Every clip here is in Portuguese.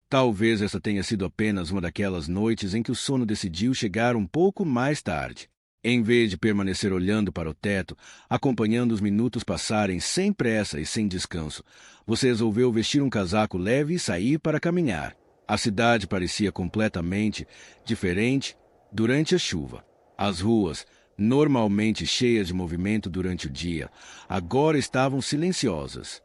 Talvez essa tenha sido apenas uma daquelas noites em que o sono decidiu chegar um pouco mais tarde. Em vez de permanecer olhando para o teto, acompanhando os minutos passarem sem pressa e sem descanso, você resolveu vestir um casaco leve e sair para caminhar. A cidade parecia completamente diferente durante a chuva. As ruas, normalmente cheias de movimento durante o dia, agora estavam silenciosas.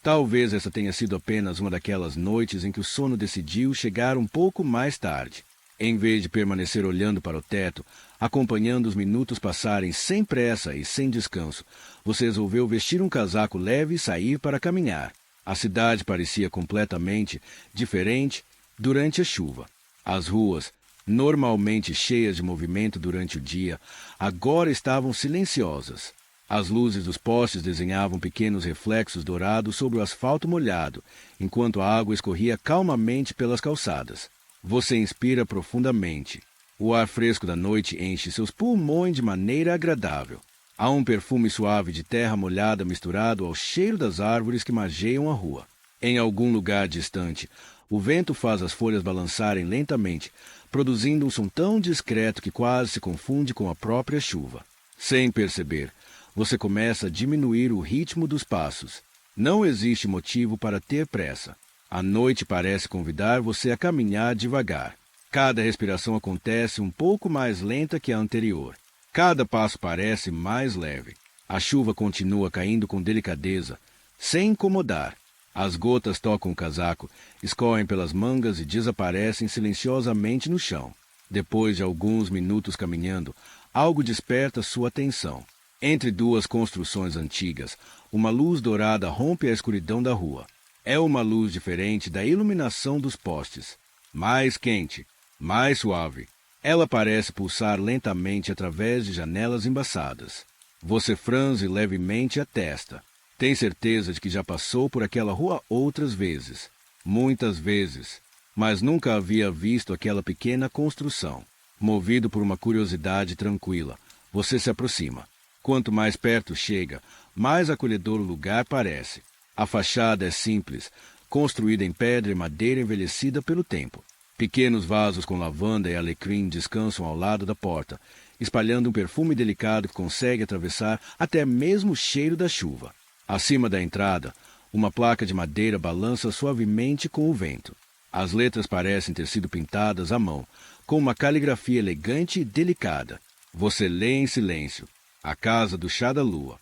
Talvez essa tenha sido apenas uma daquelas noites em que o sono decidiu chegar um pouco mais tarde. Em vez de permanecer olhando para o teto, acompanhando os minutos passarem sem pressa e sem descanso, você resolveu vestir um casaco leve e sair para caminhar. A cidade parecia completamente diferente durante a chuva. As ruas, normalmente cheias de movimento durante o dia, agora estavam silenciosas. As luzes dos postes desenhavam pequenos reflexos dourados sobre o asfalto molhado, enquanto a água escorria calmamente pelas calçadas. Você inspira profundamente. O ar fresco da noite enche seus pulmões de maneira agradável. Há um perfume suave de terra molhada misturado ao cheiro das árvores que margeiam a rua. Em algum lugar distante, o vento faz as folhas balançarem lentamente, produzindo um som tão discreto que quase se confunde com a própria chuva. Sem perceber, você começa a diminuir o ritmo dos passos. Não existe motivo para ter pressa. A noite parece convidar você a caminhar devagar. Cada respiração acontece um pouco mais lenta que a anterior. Cada passo parece mais leve. A chuva continua caindo com delicadeza, sem incomodar. As gotas tocam o casaco, escorrem pelas mangas e desaparecem silenciosamente no chão. Depois de alguns minutos caminhando, algo desperta sua atenção. Entre duas construções antigas, uma luz dourada rompe a escuridão da rua. É uma luz diferente da iluminação dos postes. Mais quente, mais suave. Ela parece pulsar lentamente através de janelas embaçadas. Você franze levemente a testa. Tem certeza de que já passou por aquela rua outras vezes. Muitas vezes. Mas nunca havia visto aquela pequena construção. Movido por uma curiosidade tranquila, você se aproxima. Quanto mais perto chega, mais acolhedor o lugar parece. A fachada é simples, construída em pedra e madeira envelhecida pelo tempo. Pequenos vasos com lavanda e alecrim descansam ao lado da porta, espalhando um perfume delicado que consegue atravessar até mesmo o cheiro da chuva. Acima da entrada, uma placa de madeira balança suavemente com o vento. As letras parecem ter sido pintadas à mão, com uma caligrafia elegante e delicada. Você lê em silêncio. A casa do chá da lua.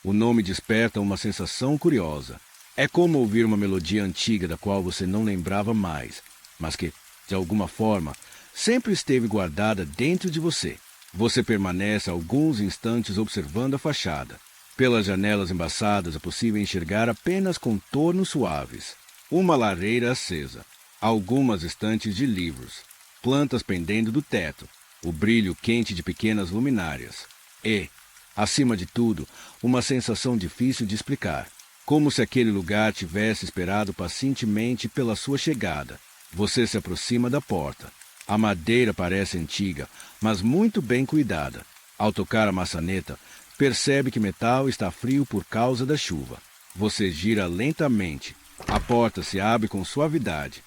O nome desperta uma sensação curiosa. É como ouvir uma melodia antiga da qual você não lembrava mais, mas que, de alguma forma, sempre esteve guardada dentro de você. Você permanece alguns instantes observando a fachada. Pelas janelas embaçadas é possível enxergar apenas contornos suaves. Uma lareira acesa, algumas estantes de livros, plantas pendendo do teto, o brilho quente de pequenas luminárias e, acima de tudo, uma sensação difícil de explicar, como se aquele lugar tivesse esperado pacientemente pela sua chegada. Você se aproxima da porta. A madeira parece antiga, mas muito bem cuidada. Ao tocar a maçaneta, percebe que o metal está frio por causa da chuva. Você gira lentamente. A porta se abre com suavidade.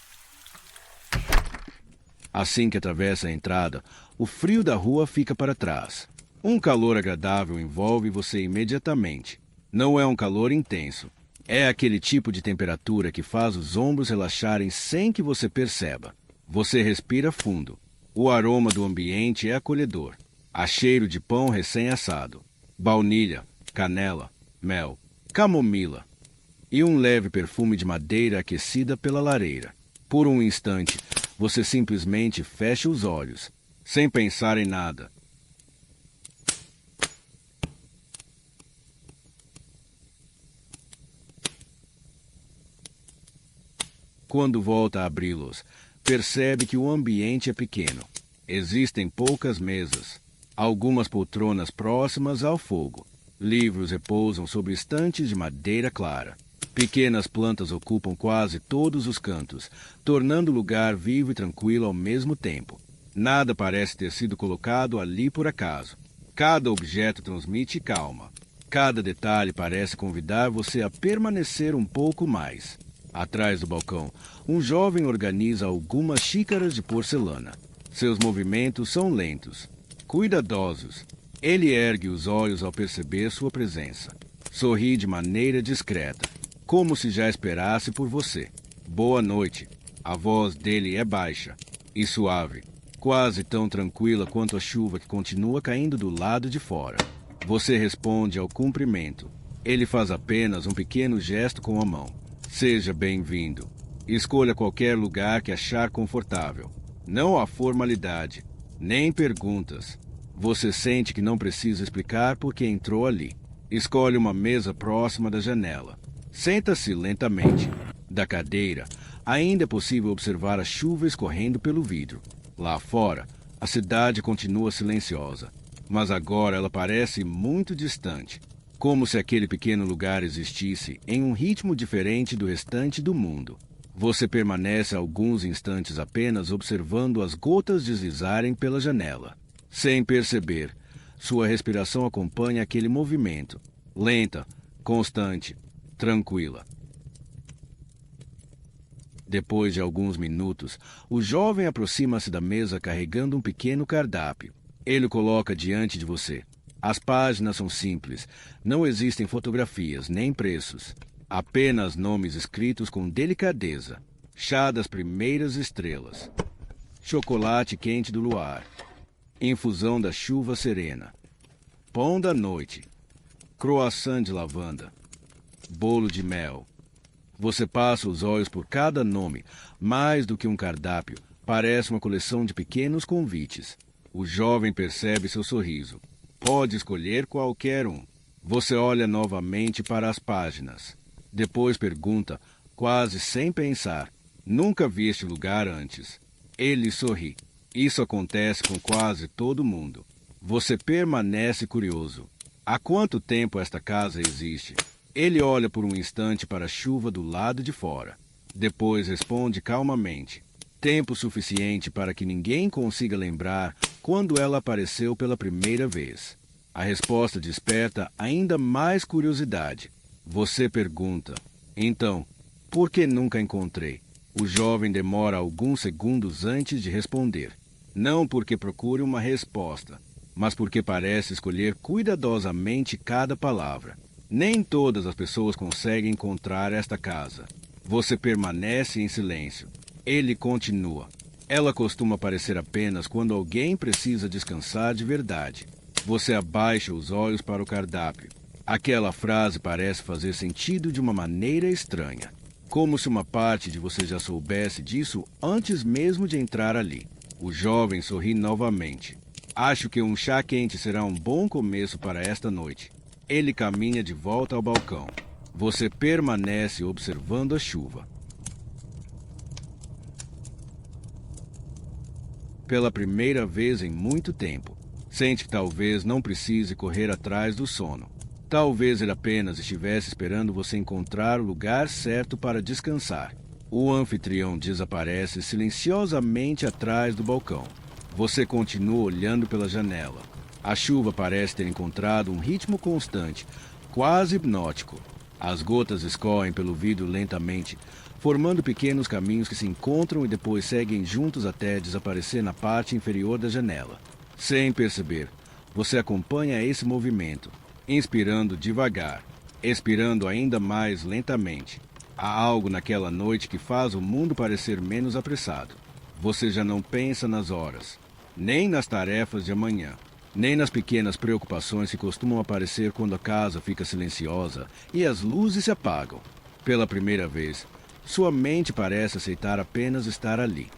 Assim que atravessa a entrada, o frio da rua fica para trás. Um calor agradável envolve você imediatamente. Não é um calor intenso. É aquele tipo de temperatura que faz os ombros relaxarem sem que você perceba. Você respira fundo. O aroma do ambiente é acolhedor. Há cheiro de pão recém-assado, baunilha, canela, mel, camomila e um leve perfume de madeira aquecida pela lareira. Por um instante, você simplesmente fecha os olhos, sem pensar em nada. Quando volta a abri-los, percebe que o ambiente é pequeno. Existem poucas mesas, algumas poltronas próximas ao fogo. Livros repousam sobre estantes de madeira clara. Pequenas plantas ocupam quase todos os cantos, tornando o lugar vivo e tranquilo ao mesmo tempo. Nada parece ter sido colocado ali por acaso. Cada objeto transmite calma. Cada detalhe parece convidar você a permanecer um pouco mais. Atrás do balcão, um jovem organiza algumas xícaras de porcelana. Seus movimentos são lentos, cuidadosos. Ele ergue os olhos ao perceber sua presença. Sorri de maneira discreta, como se já esperasse por você. Boa noite. A voz dele é baixa e suave, quase tão tranquila quanto a chuva que continua caindo do lado de fora. Você responde ao cumprimento. Ele faz apenas um pequeno gesto com a mão. Seja bem-vindo. Escolha qualquer lugar que achar confortável. Não há formalidade, nem perguntas. Você sente que não precisa explicar por que entrou ali. Escolhe uma mesa próxima da janela. Senta-se lentamente. Da cadeira, ainda é possível observar a chuva escorrendo pelo vidro. Lá fora, a cidade continua silenciosa, mas agora ela parece muito distante, como se aquele pequeno lugar existisse em um ritmo diferente do restante do mundo. Você permanece alguns instantes apenas observando as gotas deslizarem pela janela. Sem perceber, sua respiração acompanha aquele movimento, lenta, constante, tranquila. Depois de alguns minutos, o jovem aproxima-se da mesa carregando um pequeno cardápio. Ele o coloca diante de você. As páginas são simples, não existem fotografias nem preços, apenas nomes escritos com delicadeza. Chá das primeiras estrelas, chocolate quente do luar, infusão da chuva serena, pão da noite, croissant de lavanda, bolo de mel. Você passa os olhos por cada nome, mais do que um cardápio, parece uma coleção de pequenos convites. O jovem percebe seu sorriso. Pode escolher qualquer um. Você olha novamente para as páginas. Depois pergunta, quase sem pensar, nunca vi este lugar antes. Ele sorri. Isso acontece com quase todo mundo. Você permanece curioso. Há quanto tempo esta casa existe? Ele olha por um instante para a chuva do lado de fora. Depois responde calmamente. Tempo suficiente para que ninguém consiga lembrar quando ela apareceu pela primeira vez. A resposta desperta ainda mais curiosidade. Você pergunta, então, por que nunca encontrei? O jovem demora alguns segundos antes de responder. Não porque procure uma resposta, mas porque parece escolher cuidadosamente cada palavra. Nem todas as pessoas conseguem encontrar esta casa. Você permanece em silêncio. Ele continua. Ela costuma aparecer apenas quando alguém precisa descansar de verdade. Você abaixa os olhos para o cardápio. Aquela frase parece fazer sentido de uma maneira estranha, como se uma parte de você já soubesse disso antes mesmo de entrar ali. O jovem sorri novamente. Acho que um chá quente será um bom começo para esta noite. Ele caminha de volta ao balcão. Você permanece observando a chuva. Pela primeira vez em muito tempo, sente que talvez não precise correr atrás do sono. Talvez ele apenas estivesse esperando você encontrar o lugar certo para descansar. O anfitrião desaparece silenciosamente atrás do balcão. Você continua olhando pela janela. A chuva parece ter encontrado um ritmo constante, quase hipnótico. As gotas escorrem pelo vidro lentamente, formando pequenos caminhos que se encontram e depois seguem juntos até desaparecer na parte inferior da janela. Sem perceber, você acompanha esse movimento, inspirando devagar, expirando ainda mais lentamente. Há algo naquela noite que faz o mundo parecer menos apressado. Você já não pensa nas horas, nem nas tarefas de amanhã, nem nas pequenas preocupações que costumam aparecer quando a casa fica silenciosa e as luzes se apagam. Pela primeira vez, sua mente parece aceitar apenas estar ali.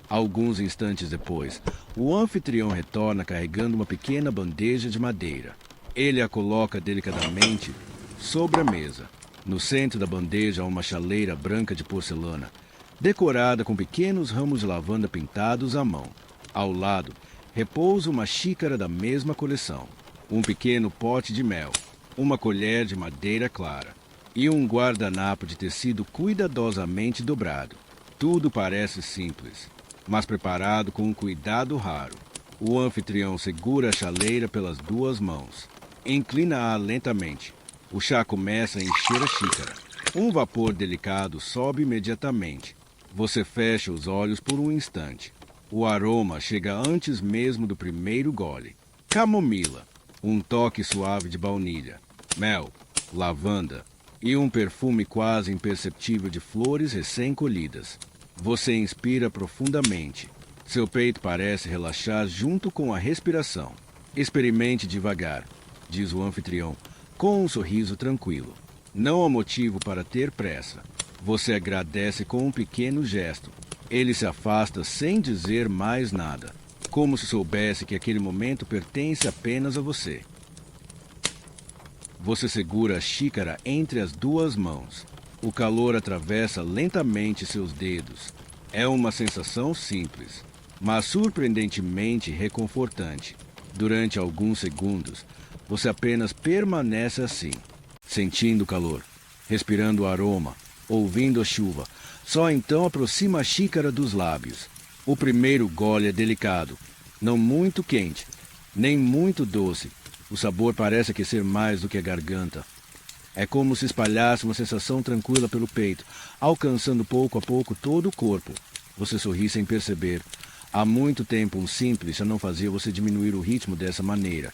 Alguns instantes depois, o anfitrião retorna carregando uma pequena bandeja de madeira. Ele a coloca delicadamente sobre a mesa. No centro da bandeja há uma chaleira branca de porcelana, decorada com pequenos ramos de lavanda pintados à mão. Ao lado, repousa uma xícara da mesma coleção. um pequeno pote de mel, uma colher de madeira clara e um guardanapo de tecido cuidadosamente dobrado. Tudo parece simples, mas preparado com um cuidado raro. O anfitrião segura a chaleira pelas duas mãos. Inclina-a lentamente. O chá começa a encher a xícara. Um vapor delicado sobe imediatamente. Você fecha os olhos por um instante. O aroma chega antes mesmo do primeiro gole. Camomila, um toque suave de baunilha, mel, lavanda e um perfume quase imperceptível de flores recém-colhidas. Você inspira profundamente. Seu peito parece relaxar junto com a respiração. Experimente devagar, diz o anfitrião, com um sorriso tranquilo. Não há motivo para ter pressa. Você agradece com um pequeno gesto. Ele se afasta sem dizer mais nada, como se soubesse que aquele momento pertence apenas a você. Você segura a xícara entre as duas mãos. O calor atravessa lentamente seus dedos. É uma sensação simples, mas surpreendentemente reconfortante. Durante alguns segundos, você apenas permanece assim, sentindo o calor, respirando o aroma, ouvindo a chuva. Só então aproxima a xícara dos lábios. O primeiro gole é delicado, não muito quente, nem muito doce. O sabor parece aquecer mais do que a garganta. É como se espalhasse uma sensação tranquila pelo peito, alcançando pouco a pouco todo o corpo. Você sorri sem perceber. Há muito tempo um simples já não fazia você diminuir o ritmo dessa maneira.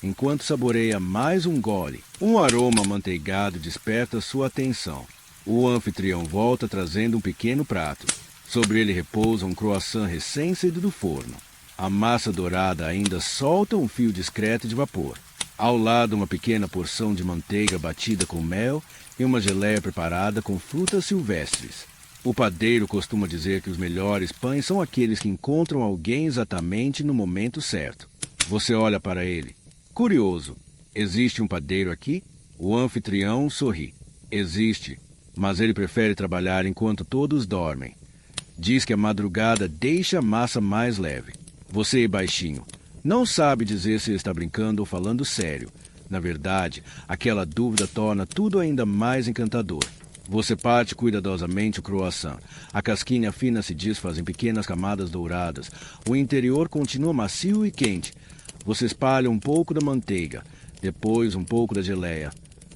Enquanto saboreia mais um gole, um aroma amanteigado desperta sua atenção. O anfitrião volta trazendo um pequeno prato. Sobre ele repousa um croissant recém-saído do forno. A massa dourada ainda solta um fio discreto de vapor. Ao lado, uma pequena porção de manteiga batida com mel e uma geleia preparada com frutas silvestres. O padeiro costuma dizer que os melhores pães são aqueles que encontram alguém exatamente no momento certo. Você olha para ele. Curioso. Existe um padeiro aqui? O anfitrião sorri. Existe, mas ele prefere trabalhar enquanto todos dormem. Diz que a madrugada deixa a massa mais leve. Você é baixinho. Não sabe dizer se está brincando ou falando sério. Na verdade, aquela dúvida torna tudo ainda mais encantador. Você parte cuidadosamente o croissant. A casquinha fina se desfaz em pequenas camadas douradas. O interior continua macio e quente. Você espalha um pouco da manteiga, depois um pouco da geleia.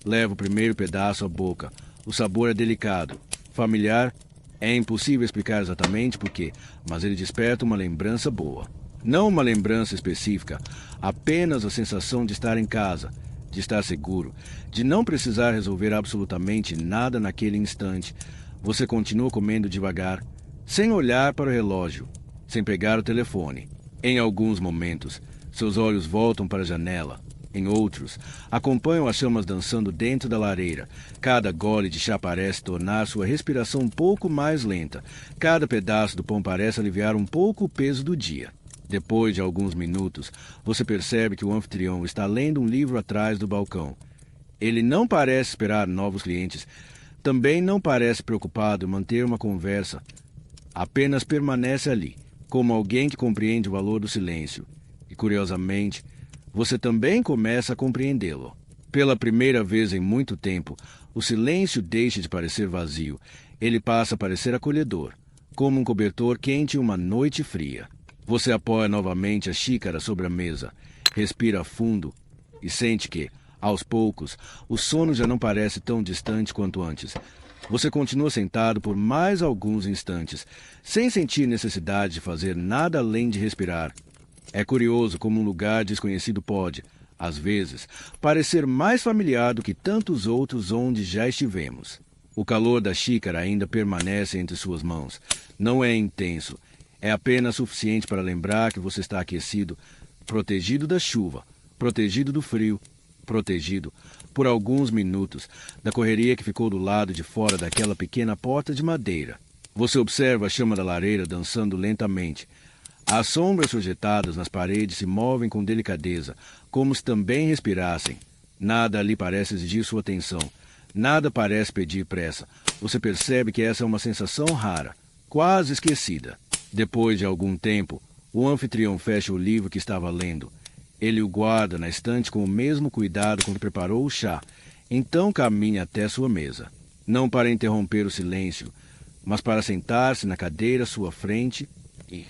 Leva o primeiro pedaço à boca. O sabor é delicado, familiar. É impossível explicar exatamente por quê, mas ele desperta uma lembrança boa. Não uma lembrança específica, apenas a sensação de estar em casa, de estar seguro, de não precisar resolver absolutamente nada naquele instante. Você continua comendo devagar, sem olhar para o relógio, sem pegar o telefone. Em alguns momentos, seus olhos voltam para a janela. Em outros, acompanham as chamas dançando dentro da lareira. Cada gole de chá parece tornar sua respiração um pouco mais lenta. Cada pedaço do pão parece aliviar um pouco o peso do dia. Depois de alguns minutos, você percebe que o anfitrião está lendo um livro atrás do balcão. Ele não parece esperar novos clientes. Também não parece preocupado em manter uma conversa. Apenas permanece ali, como alguém que compreende o valor do silêncio. E, curiosamente, você também começa a compreendê-lo. Pela primeira vez em muito tempo, o silêncio deixa de parecer vazio. Ele passa a parecer acolhedor, como um cobertor quente em uma noite fria. Você apoia novamente a xícara sobre a mesa, respira fundo e sente que, aos poucos, o sono já não parece tão distante quanto antes. Você continua sentado por mais alguns instantes, sem sentir necessidade de fazer nada além de respirar. É curioso como um lugar desconhecido pode, às vezes, parecer mais familiar do que tantos outros onde já estivemos. O calor da xícara ainda permanece entre suas mãos. Não é intenso. É apenas suficiente para lembrar que você está aquecido, protegido da chuva, protegido do frio, protegido, por alguns minutos, da correria que ficou do lado de fora daquela pequena porta de madeira. Você observa a chama da lareira dançando lentamente. As sombras projetadas nas paredes se movem com delicadeza, como se também respirassem. Nada ali parece exigir sua atenção. Nada parece pedir pressa. Você percebe que essa é uma sensação rara, quase esquecida. Depois de algum tempo, o anfitrião fecha o livro que estava lendo. Ele o guarda na estante com o mesmo cuidado quando preparou o chá. Então caminha até sua mesa. Não para interromper o silêncio, mas para sentar-se na cadeira à sua frente e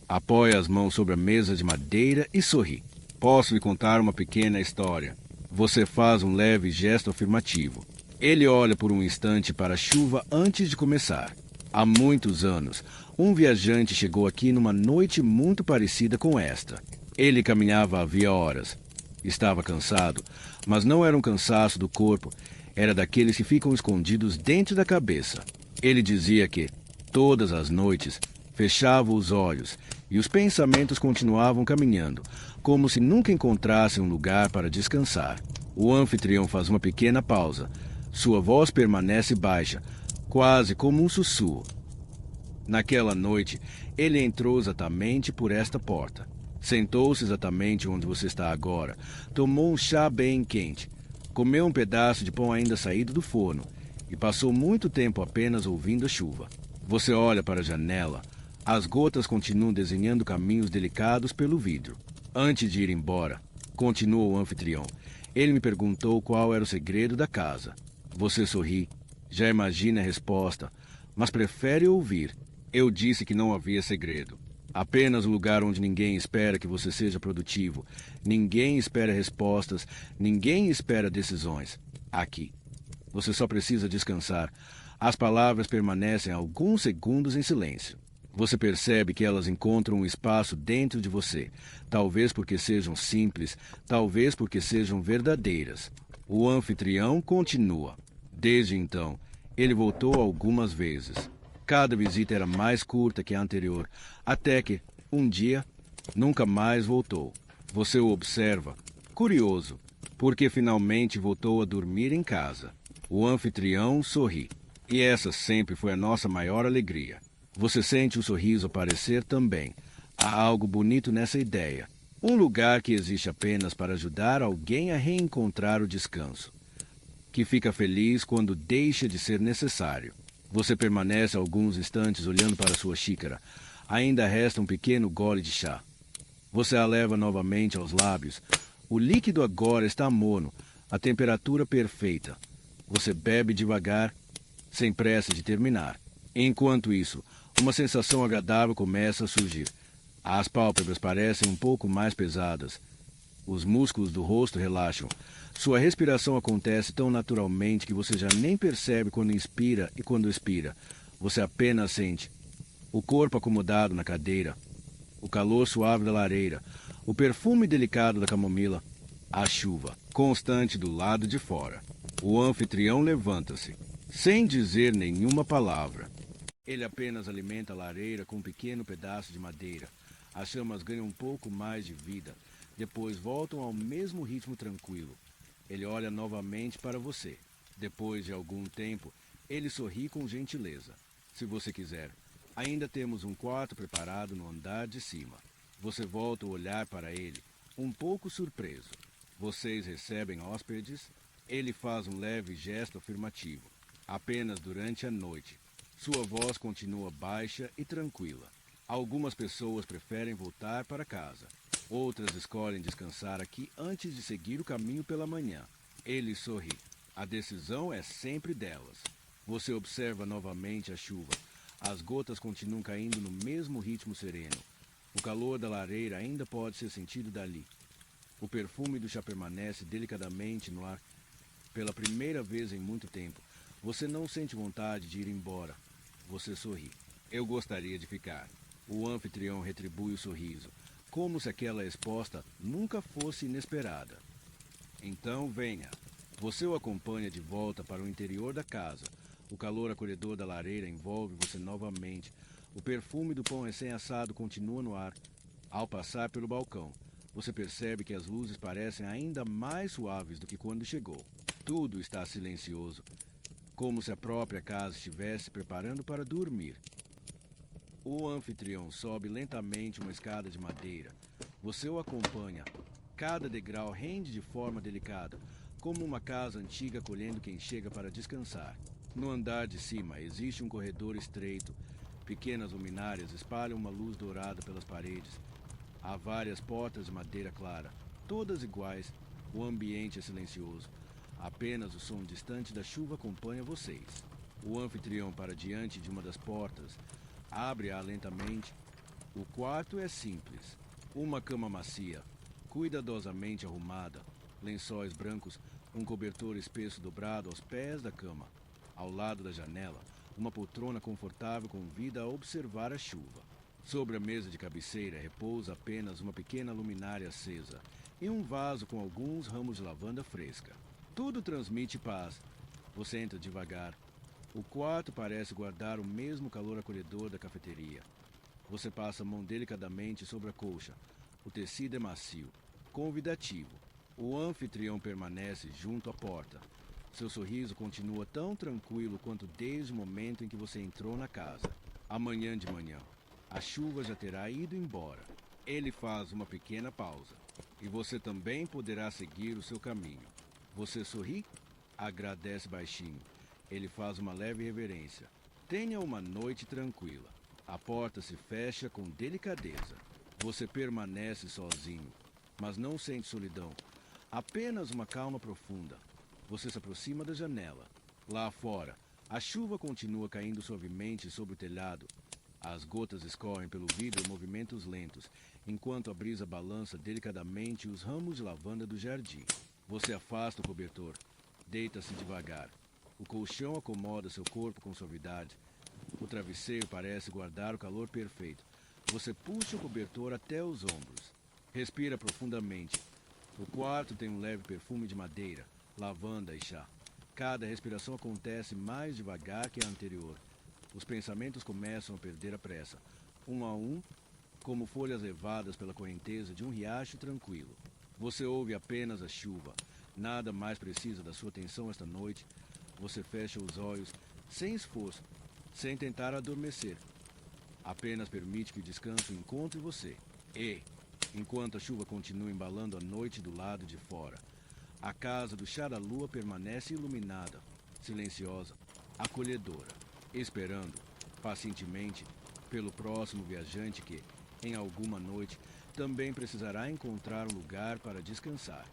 apoia as mãos sobre a mesa de madeira e sorri. Posso lhe contar uma pequena história. Você faz um leve gesto afirmativo. Ele olha por um instante para a chuva antes de começar. Há muitos anos, um viajante chegou aqui numa noite muito parecida com esta. Ele caminhava havia horas. Estava cansado, mas não era um cansaço do corpo, era daqueles que ficam escondidos dentro da cabeça. Ele dizia que, todas as noites, fechava os olhos e os pensamentos continuavam caminhando, como se nunca encontrassem um lugar para descansar. O anfitrião faz uma pequena pausa. Sua voz permanece baixa, quase como um sussurro. Naquela noite, ele entrou exatamente por esta porta. Sentou-se exatamente onde você está agora. Tomou um chá bem quente. Comeu um pedaço de pão ainda saído do forno. E passou muito tempo apenas ouvindo a chuva. Você olha para a janela. As gotas continuam desenhando caminhos delicados pelo vidro. Antes de ir embora, continuou o anfitrião, ele me perguntou qual era o segredo da casa. Você sorri. Já imagina a resposta, mas prefere ouvir. Eu disse que não havia segredo. Apenas um lugar onde ninguém espera que você seja produtivo. Ninguém espera respostas. Ninguém espera decisões. Aqui. Você só precisa descansar. As palavras permanecem alguns segundos em silêncio. Você percebe que elas encontram um espaço dentro de você. Talvez porque sejam simples, talvez porque sejam verdadeiras. O anfitrião continua. Desde então, ele voltou algumas vezes. Cada visita era mais curta que a anterior, até que, um dia, nunca mais voltou. Você o observa, curioso, porque finalmente voltou a dormir em casa. O anfitrião sorri. E essa sempre foi a nossa maior alegria. Você sente o sorriso aparecer também. Há algo bonito nessa ideia. Um lugar que existe apenas para ajudar alguém a reencontrar o descanso. Que fica feliz quando deixa de ser necessário. Você permanece alguns instantes olhando para sua xícara. Ainda resta um pequeno gole de chá. Você a leva novamente aos lábios. O líquido agora está morno, a temperatura perfeita. Você bebe devagar, sem pressa de terminar. Enquanto isso, uma sensação agradável começa a surgir. As pálpebras parecem um pouco mais pesadas. Os músculos do rosto relaxam. Sua respiração acontece tão naturalmente que você já nem percebe quando inspira e quando expira. Você apenas sente o corpo acomodado na cadeira, o calor suave da lareira, o perfume delicado da camomila, a chuva constante do lado de fora. O anfitrião levanta-se, sem dizer nenhuma palavra. Ele apenas alimenta a lareira com um pequeno pedaço de madeira. As chamas ganham um pouco mais de vida. Depois voltam ao mesmo ritmo tranquilo. Ele olha novamente para você. Depois de algum tempo, ele sorri com gentileza. Se você quiser, ainda temos um quarto preparado no andar de cima. Você volta o olhar para ele, um pouco surpreso. Vocês recebem hóspedes? Ele faz um leve gesto afirmativo. Apenas durante a noite. Sua voz continua baixa e tranquila. Algumas pessoas preferem voltar para casa. Outras escolhem descansar aqui antes de seguir o caminho pela manhã. Ele sorri. A decisão é sempre delas. Você observa novamente a chuva. As gotas continuam caindo no mesmo ritmo sereno. O calor da lareira ainda pode ser sentido dali. O perfume do chá permanece delicadamente no ar. Pela primeira vez em muito tempo, você não sente vontade de ir embora. Você sorri. Eu gostaria de ficar. O anfitrião retribui o sorriso, como se aquela resposta nunca fosse inesperada. Então venha. Você o acompanha de volta para o interior da casa. O calor acolhedor da lareira envolve você novamente. O perfume do pão recém-assado continua no ar. Ao passar pelo balcão, você percebe que as luzes parecem ainda mais suaves do que quando chegou. Tudo está silencioso, como se a própria casa estivesse preparando para dormir. O anfitrião sobe lentamente uma escada de madeira. Você o acompanha. Cada degrau rende de forma delicada, como uma casa antiga acolhendo quem chega para descansar. No andar de cima existe um corredor estreito. Pequenas luminárias espalham uma luz dourada pelas paredes. Há várias portas de madeira clara. todas iguais. O ambiente é silencioso. Apenas o som distante da chuva acompanha vocês. O anfitrião para diante de uma das portas, abre-a lentamente. O quarto é simples. Uma cama macia, cuidadosamente arrumada, lençóis brancos, um cobertor espesso dobrado aos pés da cama. Ao lado da janela, uma poltrona confortável convida a observar a chuva. Sobre a mesa de cabeceira repousa apenas uma pequena luminária acesa e um vaso com alguns ramos de lavanda fresca. Tudo transmite paz. Você entra devagar. O quarto parece guardar o mesmo calor acolhedor da cafeteria. Você passa a mão delicadamente sobre a colcha. O tecido é macio, convidativo. O anfitrião permanece junto à porta. Seu sorriso continua tão tranquilo quanto desde o momento em que você entrou na casa. Amanhã de manhã, a chuva já terá ido embora. Ele faz uma pequena pausa. E você também poderá seguir o seu caminho. Você sorri? Agradece baixinho. Ele faz uma leve reverência. Tenha uma noite tranquila. A porta se fecha com delicadeza. Você permanece sozinho, mas não sente solidão. Apenas uma calma profunda. Você se aproxima da janela. Lá fora, a chuva continua caindo suavemente sobre o telhado. As gotas escorrem pelo vidro em movimentos lentos, enquanto a brisa balança delicadamente os ramos de lavanda do jardim. Você afasta o cobertor. Deita-se devagar. O colchão acomoda seu corpo com suavidade. O travesseiro parece guardar o calor perfeito. Você puxa o cobertor até os ombros. Respira profundamente. O quarto tem um leve perfume de madeira, lavanda e chá. Cada respiração acontece mais devagar que a anterior. Os pensamentos começam a perder a pressa, um a um, como folhas levadas pela correnteza de um riacho tranquilo. Você ouve apenas a chuva. Nada mais precisa da sua atenção esta noite. Você fecha os olhos, sem esforço, sem tentar adormecer. Apenas permite que o descanso encontre você. E, enquanto a chuva continua embalando a noite do lado de fora, a casa do chá da lua permanece iluminada, silenciosa, acolhedora, esperando, pacientemente, pelo próximo viajante que, em alguma noite, também precisará encontrar um lugar para descansar.